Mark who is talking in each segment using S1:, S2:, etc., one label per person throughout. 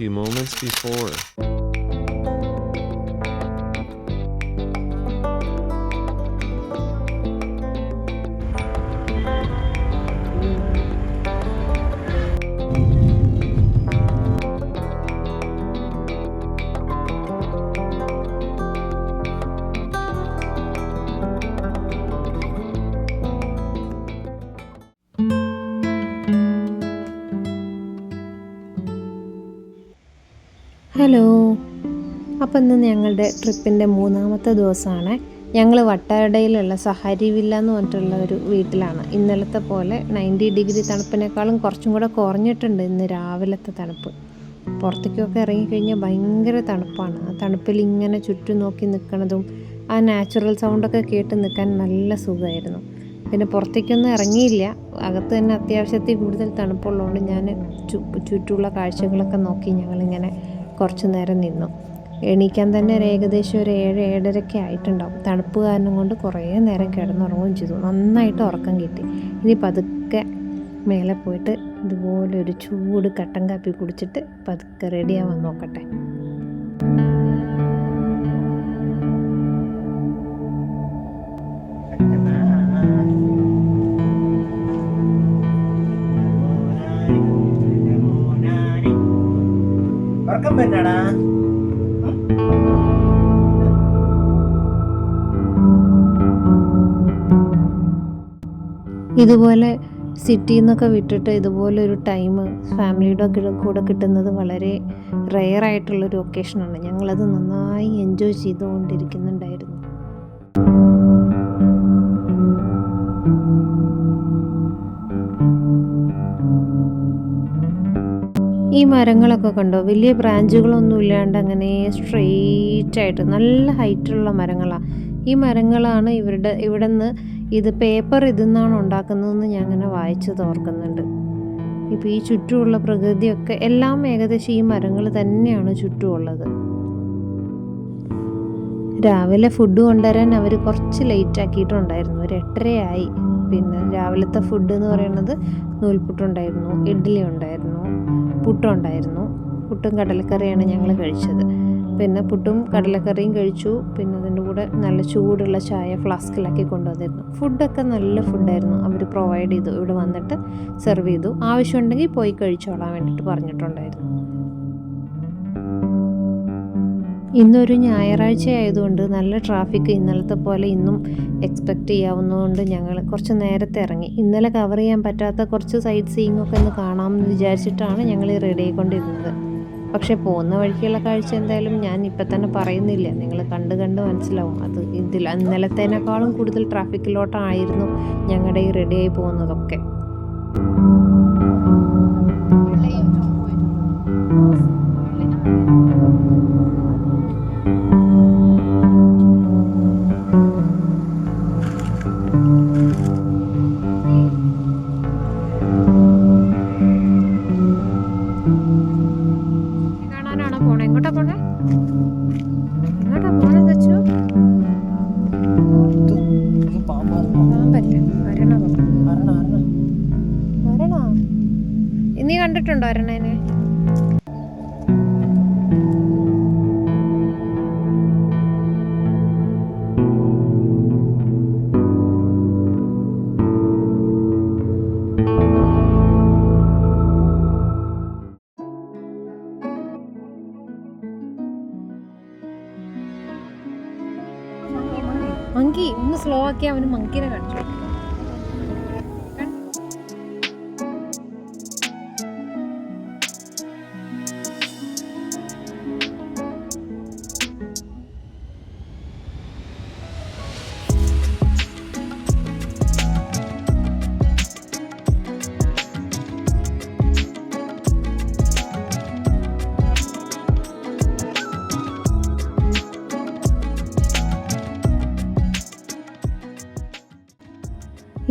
S1: few moments before.
S2: Hello, അപ്പം ഇന്ന് ഞങ്ങളുടെ ട്രിപ്പിൻ്റെ 3-ാമത്തെ ദിവസമാണ്. ഞങ്ങൾ വട്ടാരടയിലുള്ള സഹാരി വില്ല എന്ന് പറഞ്ഞിട്ടുള്ള ഒരു വീട്ടിലാണ്. ഇന്നലത്തെ പോലെ 90 ഡിഗ്രി തണുപ്പിനേക്കാളും കുറച്ചും കൂടെ കുറഞ്ഞിട്ടുണ്ട് ഇന്ന് രാവിലത്തെ തണുപ്പ്. പുറത്തേക്കൊക്കെ ഇറങ്ങിക്കഴിഞ്ഞാൽ ഭയങ്കര തണുപ്പാണ്. ആ തണുപ്പിൽ ഇങ്ങനെ ചുറ്റും നോക്കി നിൽക്കുന്നതും ആ നാച്ചുറൽ സൗണ്ടൊക്കെ കേട്ട് നിൽക്കാൻ നല്ല സുഖമായിരുന്നു. പിന്നെ പുറത്തേക്കൊന്നും ഇറങ്ങിയില്ല. അകത്ത് തന്നെ അത്യാവശ്യത്തിൽ കൂടുതൽ തണുപ്പുള്ളതുകൊണ്ട് ഞാൻ ചുറ്റുമുള്ള കാഴ്ചകളൊക്കെ നോക്കി ഞങ്ങളിങ്ങനെ കുറച്ച് നേരം നിന്നു. എണീക്കാൻ തന്നെ ഏകദേശം ഒരു 7-7:30 ആയിട്ടുണ്ടാവും. തണുപ്പ് കാരണം കൊണ്ട് കുറേ നേരം കിടന്നുറങ്ങുകയും ചെയ്തു. നന്നായിട്ട് ഉറക്കം കിട്ടി. ഇനി പതുക്കെ മേലെ പോയിട്ട് ഇതുപോലെ ഒരു ചൂട് കട്ടൻ കാപ്പി കുടിച്ചിട്ട് പതുക്കെ റെഡിയാവാൻ നോക്കട്ടെ. ഇതുപോലെ സിറ്റിയിൽ നിന്നൊക്കെ വിട്ടിട്ട് ഇതുപോലൊരു ടൈം ഫാമിലിയുടെ കൂടെ കിട്ടുന്നത് വളരെ റെയർ ആയിട്ടുള്ളൊരു ഒക്കേഷനാണ്. ഞങ്ങളത് നന്നായി എൻജോയ് ചെയ്തുകൊണ്ടിരിക്കുന്നുണ്ടായിരുന്നു. ഈ മരങ്ങളൊക്കെ കണ്ടോ, വലിയ ബ്രാഞ്ചുകളൊന്നും ഇല്ലാണ്ട് അങ്ങനെ സ്ട്രെയിറ്റ് ആയിട്ട് നല്ല ഹൈറ്റുള്ള മരങ്ങളാണ്. ഈ മരങ്ങളാണ് ഇവിടെ നിന്ന് ഇത് പേപ്പർ ഇതിന്നാണ് ഉണ്ടാക്കുന്നതെന്ന് ഞാൻ അങ്ങനെ വായിച്ചത് ഓർക്കുന്നുണ്ട്. ഇപ്പോൾ ഈ ചുറ്റുമുള്ള പ്രകൃതിയൊക്കെ എല്ലാം ഏകദേശം ഈ മരങ്ങൾ തന്നെയാണ് ചുറ്റുമുള്ളത്. രാവിലെ ഫുഡ് കൊണ്ടുവരാൻ അവർ കുറച്ച് ലേറ്റ് ആക്കിയിട്ടുണ്ടായിരുന്നു. ഒരു 8:30 പിന്നെ രാവിലത്തെ ഫുഡ് എന്ന് പറയുന്നത് നൂൽപുട്ടുണ്ടായിരുന്നു, ഇഡ്ഡലി ഉണ്ടായിരുന്നു, പുട്ടുണ്ടായിരുന്നു. പുട്ടും കടലക്കറിയാണ് ഞങ്ങൾ കഴിച്ചത്. പിന്നെ പുട്ടും കടലക്കറിയും കഴിച്ചു. പിന്നെ അതിൻ്റെ കൂടെ നല്ല ചൂടുള്ള ചായ ഫ്ലാസ്കിലാക്കി കൊണ്ടുവന്നിരുന്നു. ഫുഡൊക്കെ നല്ല ഫുഡായിരുന്നു. അവർ പ്രൊവൈഡ് ചെയ്തു. ഇവിടെ വന്നിട്ട് സെർവ് ചെയ്തു. ആവശ്യമുണ്ടെങ്കിൽ പോയി കഴിച്ചോളാൻ വേണ്ടിയിട്ട് പറഞ്ഞിട്ടുണ്ടായിരുന്നു. ഇന്നൊരു ഞായറാഴ്ച ആയതുകൊണ്ട് നല്ല ട്രാഫിക് ഇന്നലത്തെ പോലെ ഇന്നും എക്സ്പെക്റ്റ് ചെയ്യാവുന്നതുകൊണ്ട് ഞങ്ങൾ കുറച്ച് നേരത്തെ ഇറങ്ങി. ഇന്നലെ കവർ ചെയ്യാൻ പറ്റാത്ത കുറച്ച് സൈറ്റ് സീയിങ് ഒക്കെ ഒന്ന് കാണാമെന്ന് വിചാരിച്ചിട്ടാണ് ഞങ്ങൾ റെഡി ആയിക്കൊണ്ടിരുന്നത്. പക്ഷേ പോകുന്ന വഴിക്കുള്ള കാഴ്ച എന്തായാലും ഞാൻ ഇപ്പം തന്നെ പറയുന്നില്ല, നിങ്ങൾ കണ്ട് മനസ്സിലാവും. അത് ഇന്നലത്തേനേക്കാളും കൂടുതൽ ട്രാഫിക്കിലോട്ടായിരുന്നു ഞങ്ങളുടെ ഈ റെഡി ആയി പോകുന്നതൊക്കെ. നീ കണ്ടിട്ടുണ്ടോ അരണേനെ? മങ്കി ഒന്ന് സ്ലോ ആക്കി അവന് മങ്കിനെ കാണിച്ചു.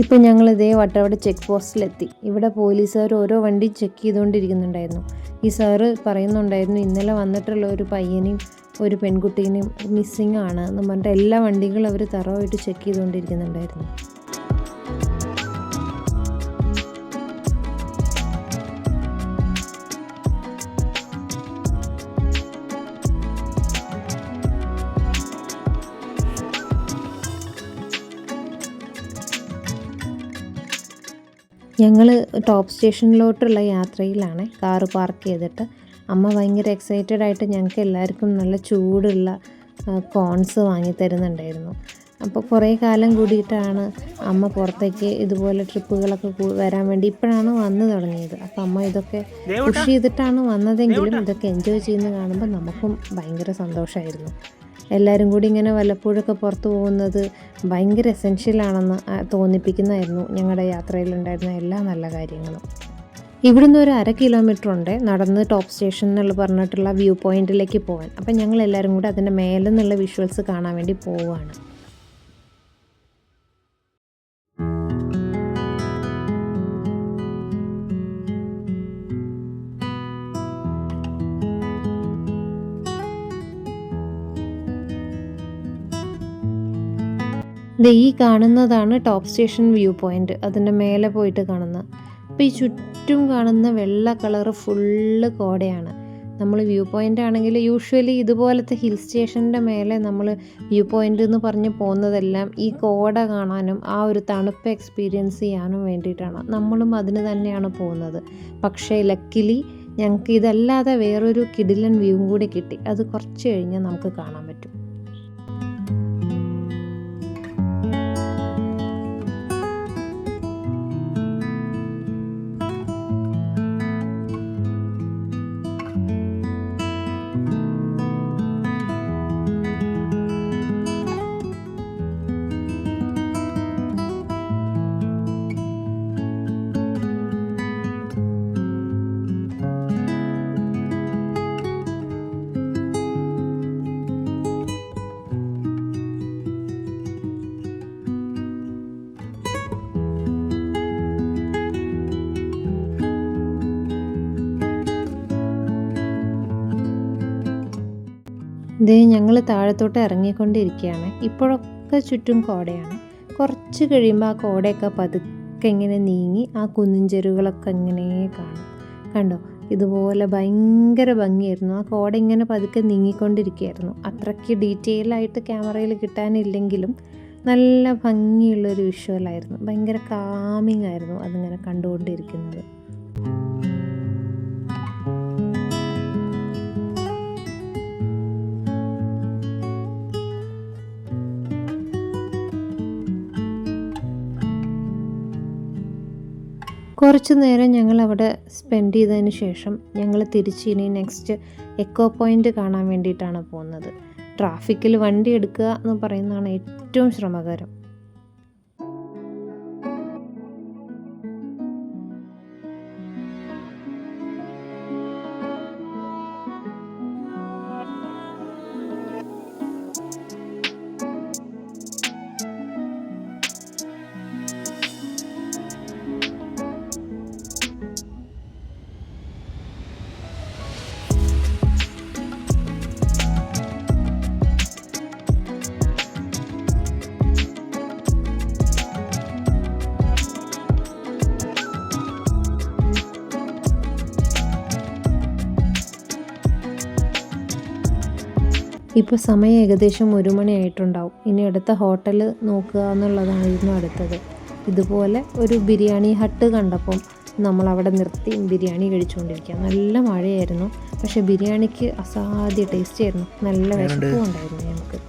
S2: ഇപ്പോൾ ഞങ്ങൾ ഇതേ വട്ടവട ചെക്ക് പോസ്റ്റിലെത്തി. ഇവിടെ പോലീസുകാർ ഓരോ വണ്ടി ചെക്ക് ചെയ്തുകൊണ്ടിരിക്കുന്നുണ്ടായിരുന്നു. ഈ സാറ് പറയുന്നുണ്ടായിരുന്നു ഇന്നലെ വന്നിട്ടുള്ള ഒരു പയ്യനെയും ഒരു പെൺകുട്ടീനെയും മിസ്സിങ് ആണ് എന്ന് പറഞ്ഞിട്ട് എല്ലാ വണ്ടികളും അവർ തറവായിട്ട് ചെക്ക് ചെയ്തുകൊണ്ടിരിക്കുന്നുണ്ടായിരുന്നു. ഞങ്ങൾ ടോപ്പ് സ്റ്റേഷനിലോട്ടുള്ള യാത്രയിലാണ് കാറ് പാർക്ക് ചെയ്തിട്ട്. അമ്മ ഭയങ്കര എക്സൈറ്റഡ് ആയിട്ട് ഞങ്ങൾക്ക് എല്ലാവർക്കും നല്ല ചൂടുള്ള കോൺസ് വാങ്ങി തരുന്നുണ്ടായിരുന്നു. അപ്പോൾ കുറേ കാലം കൂടിയിട്ടാണ് അമ്മ പുറത്തേക്ക് ഇതുപോലെ ട്രിപ്പുകളൊക്കെ വരാൻ വേണ്ടി ഇപ്പോഴാണ് വന്നു തുടങ്ങിയത്. അപ്പോൾ അമ്മ ഇതൊക്കെ പുഷ് ചെയ്തിട്ടാണ് വന്നതെങ്കിലും ഇതൊക്കെ എൻജോയ് ചെയ്യുന്നത് കാണുമ്പോൾ നമുക്കും ഭയങ്കര സന്തോഷമായിരുന്നു. എല്ലാവരും കൂടി ഇങ്ങനെ വല്ലപ്പോഴൊക്കെ പുറത്ത് പോകുന്നത് ഭയങ്കര എസെൻഷ്യലാണെന്ന് തോന്നിപ്പിക്കുന്നതായിരുന്നു ഞങ്ങളുടെ യാത്രയിലുണ്ടായിരുന്ന എല്ലാ നല്ല കാര്യങ്ങളും. ഇവിടുന്ന് ഒരു 1/2 കിലോമീറ്റർ ഉണ്ട് നടന്ന് ടോപ്പ് സ്റ്റേഷൻ എന്നുള്ള പറഞ്ഞിട്ടുള്ള വ്യൂ പോയിന്റിലേക്ക് പോകാൻ. അപ്പം ഞങ്ങൾ എല്ലാവരും കൂടി അതിൻ്റെ മേലെ നിന്നുള്ള വിഷ്വൽസ് കാണാൻ വേണ്ടി പോവുകയാണ്. ഈ കാണുന്നതാണ് ടോപ്പ് സ്റ്റേഷൻ വ്യൂ പോയിന്റ്, അതിൻ്റെ മേലെ പോയിട്ട് കാണുന്നത്. അപ്പോൾ ഈ ചുറ്റും കാണുന്ന വെള്ള കളറ് ഫുള്ള് കോടയാണ്. നമ്മൾ വ്യൂ പോയിൻ്റ് ആണെങ്കിൽ യൂഷ്വലി ഇതുപോലത്തെ ഹിൽ സ്റ്റേഷൻ്റെ മേലെ നമ്മൾ വ്യൂ പോയിൻ്റ് എന്ന് പറഞ്ഞ് പോകുന്നതെല്ലാം ഈ കോട കാണാനും ആ ഒരു തണുപ്പ് എക്സ്പീരിയൻസ് ചെയ്യാനും വേണ്ടിയിട്ടാണ്. നമ്മളും അതിന് തന്നെയാണ് പോകുന്നത്. പക്ഷേ ലക്കിലി ഞങ്ങൾക്ക് ഇതല്ലാതെ വേറൊരു കിടിലൻ വ്യൂ കൂടി കിട്ടി. അത് കുറച്ച് കഴിഞ്ഞാൽ നമുക്ക് കാണാൻ പറ്റും. ഇത് ഞങ്ങൾ താഴത്തോട്ട് ഇറങ്ങിക്കൊണ്ടിരിക്കുകയാണ്. ഇപ്പോഴൊക്കെ ചുറ്റും കോടയാണ്. കുറച്ച് കഴിയുമ്പോൾ ആ കോടയൊക്കെ പതുക്കെ ഇങ്ങനെ നീങ്ങി ആ കുന്നിൻ ചെരുവുകളൊക്കെ ഇങ്ങനെ കാണും. കണ്ടോ, ഇതുപോലെ ഭയങ്കര ഭംഗിയായിരുന്നു. ആ കോട ഇങ്ങനെ പതുക്കെ നീങ്ങിക്കൊണ്ടിരിക്കുകയായിരുന്നു. അത്രയ്ക്ക് ഡീറ്റെയിൽ ആയിട്ട് ക്യാമറയിൽ കിട്ടാനില്ലെങ്കിലും നല്ല ഭംഗിയുള്ളൊരു വിഷ്വലായിരുന്നു. ഭയങ്കര കാമിങ് ആയിരുന്നു അതിങ്ങനെ കണ്ടുകൊണ്ടിരിക്കുന്നത്. കുറച്ച് നേരം ഞങ്ങൾ അവിടെ സ്പെൻഡ് ചെയ്തതിന് ശേഷം ഞങ്ങൾ തിരിച്ച് ഇനി നെക്സ്റ്റ് എക്കോ പോയിൻ്റ് കാണാൻ വേണ്ടിയിട്ടാണ് പോകുന്നത്. ട്രാഫിക്കിൽ വണ്ടി എടുക്കുക എന്ന് പറയുന്നതാണ് ഏറ്റവും ശ്രമകരം. ഇപ്പോൾ സമയം ഏകദേശം 1 മണിയായിട്ടുണ്ടാവും. ഇനി അടുത്ത ഹോട്ടൽ നോക്കുക എന്നുള്ളതായിരുന്നു അടുത്തത്. ഇതുപോലെ ഒരു ബിരിയാണി ഹട്ട് കണ്ടപ്പം നമ്മളവിടെ നിർത്തി ബിരിയാണി കഴിച്ചുകൊണ്ടിരിക്കുക. നല്ല മഴയായിരുന്നു, പക്ഷേ ബിരിയാണിക്ക് അസാധ്യ ടേസ്റ്റ് ആയിരുന്നു. നല്ല വിശപ്പും ഉണ്ടായിരുന്നു ഞങ്ങൾക്ക്.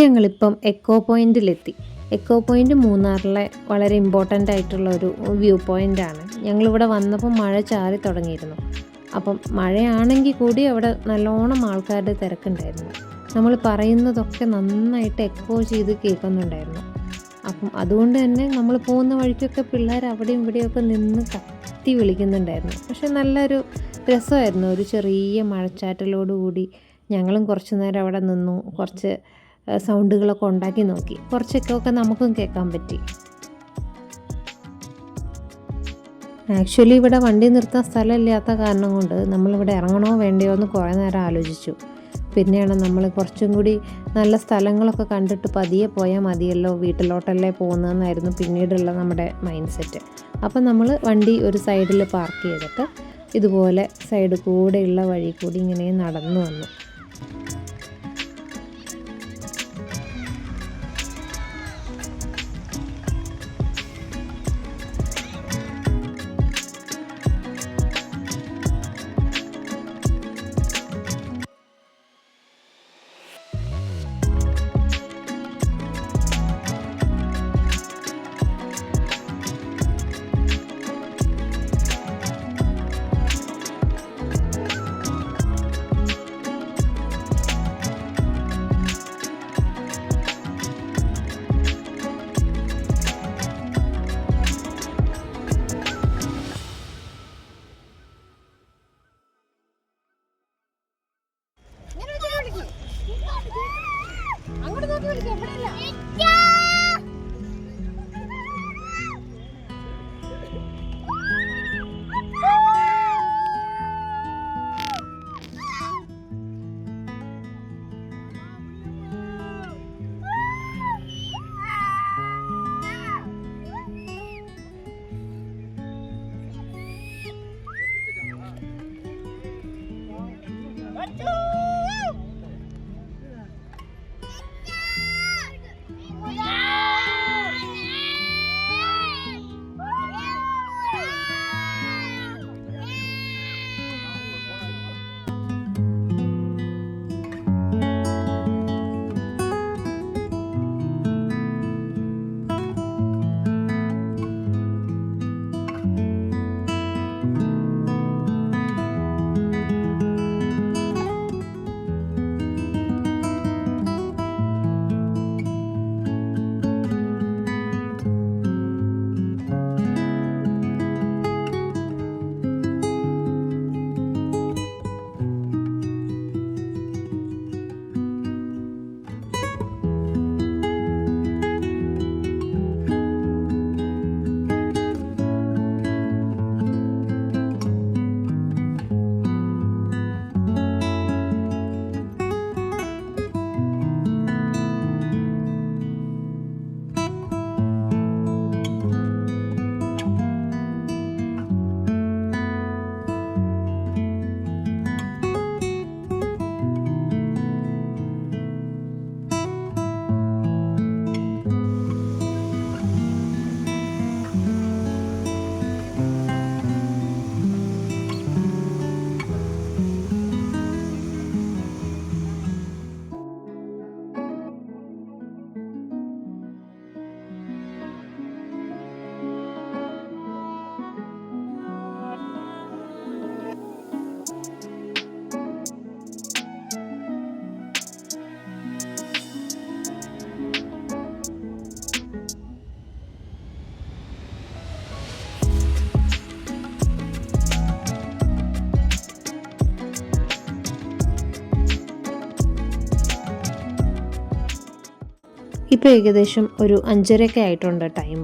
S2: ഞങ്ങളിപ്പം എക്കോ പോയിൻറ്റിലെത്തി. എക്കോ പോയിൻ്റ് മൂന്നാറിലെ വളരെ ഇമ്പോർട്ടൻ്റ് ആയിട്ടുള്ള ഒരു വ്യൂ പോയിൻ്റാണ്. ഞങ്ങളിവിടെ വന്നപ്പോൾ മഴ ചാറി തുടങ്ങിയിരുന്നു. അപ്പം മഴയാണെങ്കിൽ കൂടി അവിടെ നല്ലോണം ആൾക്കാരുടെ തിരക്കുണ്ടായിരുന്നു. നമ്മൾ പറയുന്നതൊക്കെ നന്നായിട്ട് എക്കോ ചെയ്ത് കേൾക്കുന്നുണ്ടായിരുന്നു. അപ്പം അതുകൊണ്ട് തന്നെ നമ്മൾ പോകുന്ന വഴിക്കൊക്കെ പിള്ളേർ അവിടെയും ഇവിടെയൊക്കെ നിന്ന് കത്തി വിളിക്കുന്നുണ്ടായിരുന്നു. പക്ഷെ നല്ലൊരു രസമായിരുന്നു. ഒരു ചെറിയ മഴച്ചാറ്റലോടുകൂടി ഞങ്ങളും കുറച്ച് നേരം അവിടെ നിന്നു. കുറച്ച് സൗണ്ടുകളൊക്കെ ഉണ്ടാക്കി നോക്കി. കുറച്ചൊക്കെ നമുക്കും കേൾക്കാൻ പറ്റി. ആക്ച്വലി ഇവിടെ വണ്ടി നിർത്താൻ സ്ഥലമില്ലാത്ത കാരണം കൊണ്ട് നമ്മളിവിടെ ഇറങ്ങണോ വേണ്ടയോ എന്ന് കുറേ നേരം ആലോചിച്ചു. പിന്നെയാണ് നമ്മൾ കുറച്ചും കൂടി നല്ല സ്ഥലങ്ങളൊക്കെ കണ്ടിട്ട് പതിയെ പോയാൽ മതിയല്ലോ, വീട്ടിലോട്ടല്ലേ പോകുന്നതെന്നായിരുന്നു പിന്നീടുള്ള നമ്മുടെ മൈൻഡ് സെറ്റ്. അപ്പം നമ്മൾ വണ്ടി ഒരു സൈഡിൽ പാർക്ക് ചെയ്തിട്ട് ഇതുപോലെ സൈഡ് കൂടെയുള്ള വഴി കൂടി ഇങ്ങനെ നടന്നു വന്നു. ഇപ്പോൾ ഏകദേശം ഒരു 5:30 ആയിട്ടുണ്ട് ടൈം.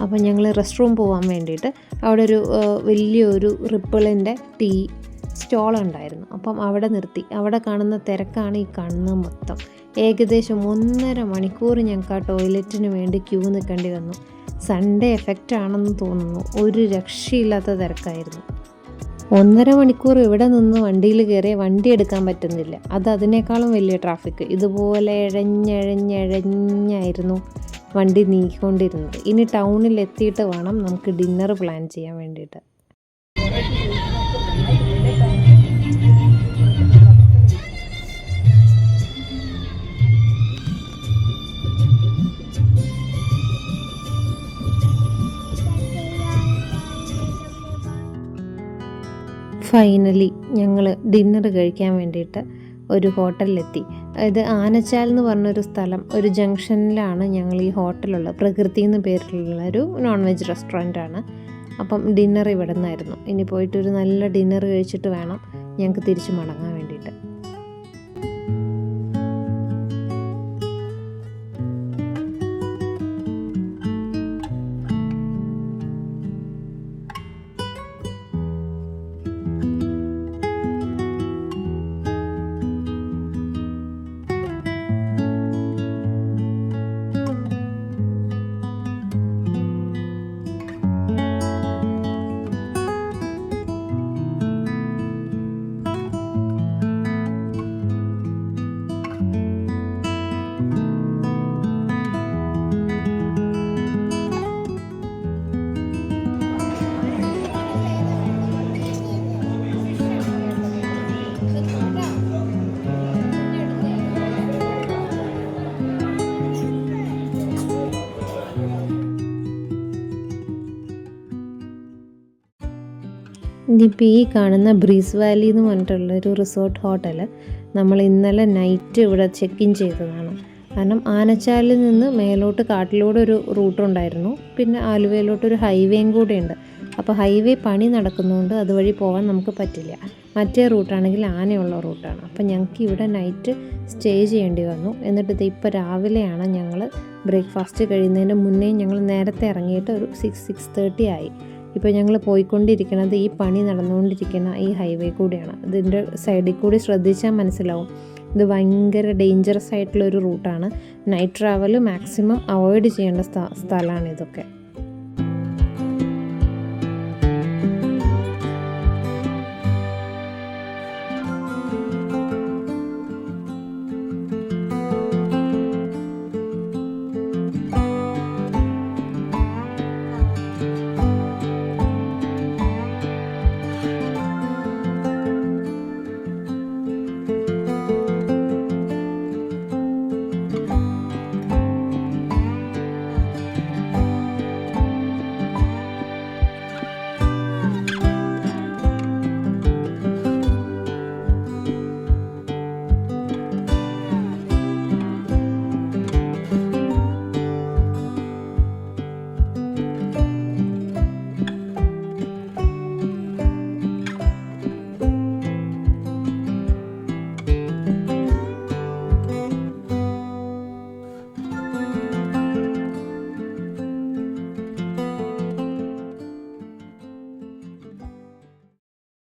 S2: അപ്പോൾ ഞങ്ങൾ റെസ്റ്റ് റൂം പോകാൻ വേണ്ടിയിട്ട് അവിടെ ഒരു വലിയൊരു റിപ്പിളിൻ്റെ ടീ സ്റ്റോൾ ഉണ്ടായിരുന്നു. അപ്പം അവിടെ നിർത്തി. അവിടെ കാണുന്ന തിരക്കാണ് ഈ കാണുന്നത് മൊത്തം. ഏകദേശം 1.5 മണിക്കൂർ ഞങ്ങൾക്ക് ആ ടോയ്ലറ്റിന് വേണ്ടി ക്യൂ നിൽക്കേണ്ടി വന്നു. സൺഡേ എഫക്റ്റ് ആണെന്ന് തോന്നുന്നു. ഒരു രക്ഷയില്ലാത്ത തിരക്കായിരുന്നു. 1.5 മണിക്കൂർ ഇവിടെ നിന്ന് വണ്ടിയിൽ കയറിയ വണ്ടി എടുക്കാൻ പറ്റുന്നില്ല. അത് അതിനേക്കാളും വലിയ ട്രാഫിക്. ഇതുപോലെ ഇഴഞ്ഞായിരുന്നു വണ്ടി നീക്കിക്കൊണ്ടിരുന്നത്. ഇനി ടൗണിൽ എത്തിയിട്ട് വേണം നമുക്ക് ഡിന്നർ പ്ലാൻ ചെയ്യാൻ വേണ്ടിയിട്ട്. ഫൈനലി ഞങ്ങൾ ഡിന്നർ കഴിക്കാൻ വേണ്ടിയിട്ട് ഒരു ഹോട്ടലിലെത്തി. ഇത് ആനച്ചാൽ എന്ന് പറഞ്ഞൊരു സ്ഥലം, ഒരു ജംഗ്ഷനിലാണ് ഞങ്ങൾ ഈ ഹോട്ടലുള്ളത്. പ്രകൃതി എന്ന് പേരിലുള്ള ഒരു നോൺ വെജ് റെസ്റ്റോറൻ്റാണ്. അപ്പം ഡിന്നർ ഇവിടെ നിന്നായിരുന്നു. ഇനി പോയിട്ടൊരു നല്ല ഡിന്നർ കഴിച്ചിട്ട് വേണം ഞങ്ങൾക്ക് തിരിച്ച് മടങ്ങാൻ വേണ്ടിയിട്ട്. ഇനിയിപ്പോൾ ഈ കാണുന്ന ബ്രീസ് വാലി എന്ന് പറഞ്ഞിട്ടുള്ളൊരു റിസോർട്ട് ഹോട്ടൽ നമ്മൾ ഇന്നലെ നൈറ്റ് ഇവിടെ ചെക്ക് ഇൻ ചെയ്തതാണ്. കാരണം ആനച്ചാലിൽ നിന്ന് മേലോട്ട് കാട്ടിലൂടെ ഒരു റൂട്ടുണ്ടായിരുന്നു, പിന്നെ ആലുവയിലോട്ടൊരു ഹൈവേയും കൂടെ ഉണ്ട്. അപ്പോൾ ഹൈവേ പണി നടക്കുന്നതുകൊണ്ട് അതുവഴി പോകാൻ നമുക്ക് പറ്റില്ല. മറ്റേ റൂട്ടാണെങ്കിൽ ആനയുള്ള റൂട്ടാണ്. അപ്പോൾ ഞങ്ങൾക്ക് ഇവിടെ നൈറ്റ് സ്റ്റേ ചെയ്യേണ്ടി വന്നു. എന്നിട്ട് ഇപ്പോൾ രാവിലെയാണ് ഞങ്ങൾ ബ്രേക്ക്ഫാസ്റ്റ് കഴിയുന്നതിന് മുന്നേ ഞങ്ങൾ നേരത്തെ ഇറങ്ങിയിട്ട് ഒരു 6:30 ആയി. ഇപ്പോൾ ഞങ്ങൾ പോയിക്കൊണ്ടിരിക്കുന്നത് ഈ പണി നടന്നുകൊണ്ടിരിക്കുന്ന ഈ ഹൈവേ കൂടിയാണ്. ഇതിൻ്റെ സൈഡിൽ കൂടി ശ്രദ്ധിച്ചാൽ മനസ്സിലാവും ഇത് ഭയങ്കര ഡേഞ്ചറസ് ആയിട്ടുള്ളൊരു റൂട്ടാണ്. നൈറ്റ് ട്രാവൽ മാക്സിമം അവോയ്ഡ് ചെയ്യേണ്ട സ്ഥലമാണ് ഇതൊക്കെ.